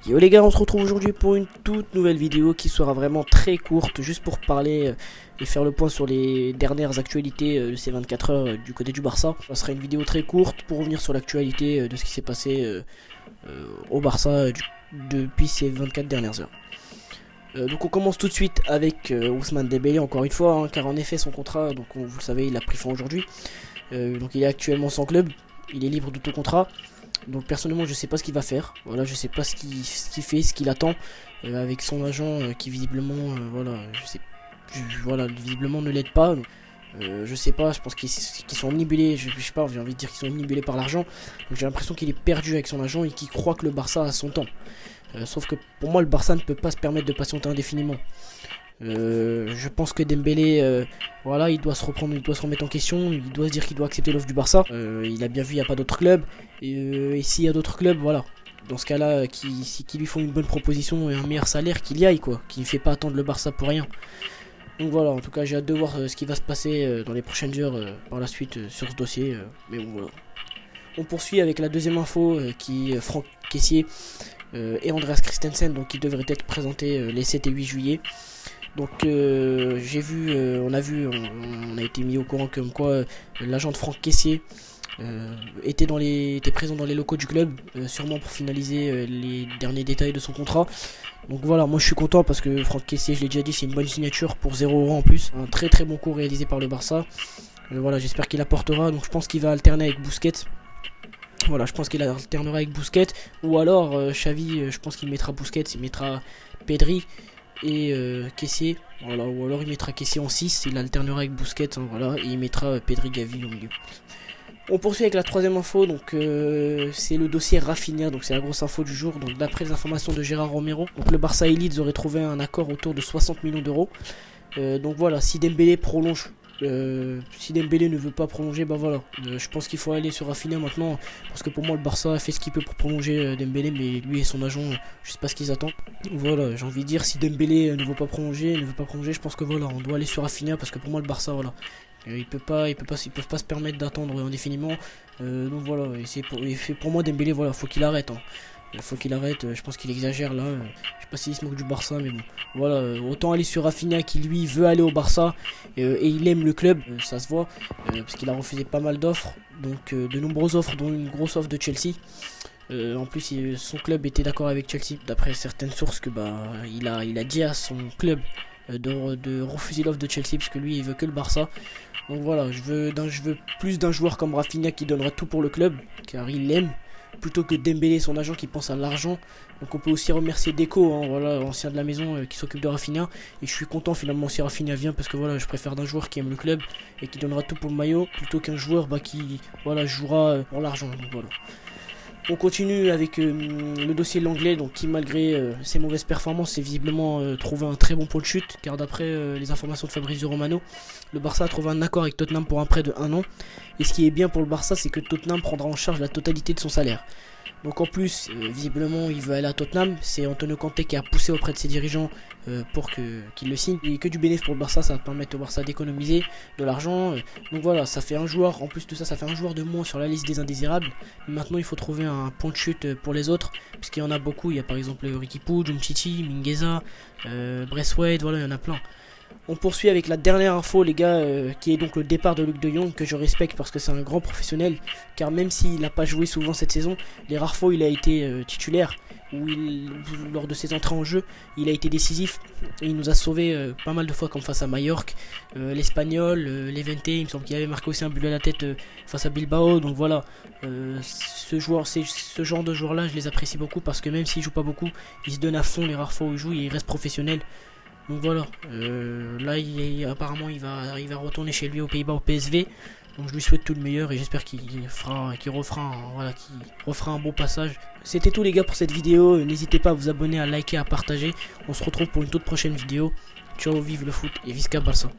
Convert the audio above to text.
Yo les gars, on se retrouve aujourd'hui pour une toute nouvelle vidéo qui sera vraiment très courte, juste pour parler et faire le point sur les dernières actualités de ces 24 heures du côté du Barça. Ça sera une vidéo très courte pour revenir sur l'actualité de ce qui s'est passé au Barça depuis ces 24 dernières heures. Donc on commence tout de suite avec Ousmane Dembélé encore une fois, hein, car en effet son contrat, donc vous le savez, il a pris fin aujourd'hui. Donc il est actuellement sans club, il est libre de tout contrat. Donc personnellement je sais pas ce qu'il va faire, voilà, je sais pas ce qu'il fait, ce qu'il attend avec son agent qui visiblement voilà, visiblement ne l'aide pas. Je sais pas, je pense qu'ils sont omnibulés, je sais pas, j'ai envie de dire qu'ils sont omnibulés par l'argent. Donc j'ai l'impression qu'il est perdu avec son agent et qu'il croit que le Barça a son temps. Sauf que pour moi le Barça ne peut pas se permettre de patienter indéfiniment. Je pense que Dembélé, voilà, il doit se reprendre, il doit se remettre en question, il doit se dire qu'il doit accepter l'offre du Barça. Il a bien vu, il n'y a pas d'autres clubs, et s'il y a d'autres clubs, voilà, dans ce cas-là, qui lui font une bonne proposition et un meilleur salaire, qu'il y aille, quoi, qu'il ne fait pas attendre le Barça pour rien. Donc voilà, en tout cas, j'ai hâte de voir ce qui va se passer dans les prochaines heures par la suite sur ce dossier, mais bon, voilà. On poursuit avec la deuxième info qui est Franck Kessié et Andreas Christensen, donc qui devraient être présentés les 7 et 8 juillet. Donc j'ai vu, on a été mis au courant comme quoi l'agent de Franck Kessié était présent dans les locaux du club, sûrement pour finaliser les derniers détails de son contrat. Donc voilà, moi je suis content parce que Franck Kessié, je l'ai déjà dit, c'est une bonne signature pour 0 € en plus. Un très très bon coup réalisé par le Barça. Voilà, j'espère qu'il apportera, donc je pense qu'il va alterner avec Busquets. Voilà, je pense qu'il alternera avec Busquets. Ou alors Xavi, je pense qu'il mettra Busquets, il mettra Pedri et Kessié, voilà, ou alors il mettra Kessié en 6, il alternera avec Busquets, hein, voilà, et il mettra Pedri Gavi au milieu. On poursuit avec la troisième info, donc c'est le dossier Rafinha, donc c'est la grosse info du jour. Donc d'après les informations de Gérard Romero, donc le Barça et Leeds auraient trouvé un accord autour de 60 millions d'euros. Donc voilà, si Dembélé prolonge, si Dembélé ne veut pas prolonger, bah voilà, je pense qu'il faut aller sur Rafinha maintenant, parce que pour moi le Barça a fait ce qu'il peut pour prolonger Dembélé, mais lui et son agent, je sais pas ce qu'ils attendent. Voilà, j'ai envie de dire, si Dembélé ne veut pas prolonger, je pense que voilà, on doit aller sur Rafinha, parce que pour moi le Barça, voilà, ils peuvent pas se permettre d'attendre indéfiniment. Donc voilà, et pour moi Dembélé, voilà, faut qu'il arrête, hein. Faut qu'il arrête, je pense qu'il exagère là. Je sais pas s'il se moque du Barça, mais bon. Voilà, autant aller sur Rafinha qui lui veut aller au Barça et il aime le club, ça se voit, parce qu'il a refusé pas mal d'offres, donc de nombreuses offres, dont une grosse offre de Chelsea. En plus, son club était d'accord avec Chelsea, d'après certaines sources, que bah il a dit à son club de refuser l'offre de Chelsea, parce que lui il veut que le Barça. Donc voilà, je veux plus d'un joueur comme Rafinha qui donnera tout pour le club, car il l'aime, plutôt que Dembélé, son agent, qui pense à l'argent. Donc on peut aussi remercier Deco, hein, voilà, ancien de la maison, qui s'occupe de Rafinha. Et je suis content finalement si Rafinha vient, parce que voilà, je préfère d'un joueur qui aime le club et qui donnera tout pour le maillot, plutôt qu'un joueur qui voilà, jouera pour l'argent. Donc voilà. On continue avec le dossier de l'anglais, donc qui malgré ses mauvaises performances s'est visiblement trouvé un très bon pot de chute, car d'après les informations de Fabrizio Romano, le Barça a trouvé un accord avec Tottenham pour un prêt de 1 an. Et ce qui est bien pour le Barça, c'est que Tottenham prendra en charge la totalité de son salaire. Donc en plus, visiblement, il veut aller à Tottenham. C'est Antonio Conte qui a poussé auprès de ses dirigeants pour qu'il le signe. Et que du bénéfice pour le Barça, ça va permettre au Barça d'économiser de l'argent. Donc voilà, ça fait un joueur, en plus de ça, ça fait un joueur de moins sur la liste des indésirables. Maintenant, il faut trouver un point de chute pour les autres, puisqu'il y en a beaucoup. Il y a par exemple Riqui Puig, Umtiti, Mingueza, Braithwaite, voilà, il y en a plein. On poursuit avec la dernière info, les gars, qui est donc le départ de Luc de Jong, que je respecte parce que c'est un grand professionnel, car même s'il n'a pas joué souvent cette saison, les rares fois où il a été titulaire, lors de ses entrées en jeu, il a été décisif, et il nous a sauvé pas mal de fois, comme face à Mallorca, l'Espagnol, l'Evente, il me semble qu'il avait marqué aussi un but à la tête face à Bilbao. Donc voilà, ce genre de joueur là, je les apprécie beaucoup, parce que même s'il joue pas beaucoup, il se donne à fond les rares fois où il joue, et il reste professionnel. Donc voilà, là apparemment il va retourner chez lui aux Pays-Bas, au PSV. Donc je lui souhaite tout le meilleur et j'espère qu'il refera un beau passage. C'était tout les gars pour cette vidéo, n'hésitez pas à vous abonner, à liker, à partager. On se retrouve pour une toute prochaine vidéo. Ciao, vive le foot et Visca Barça.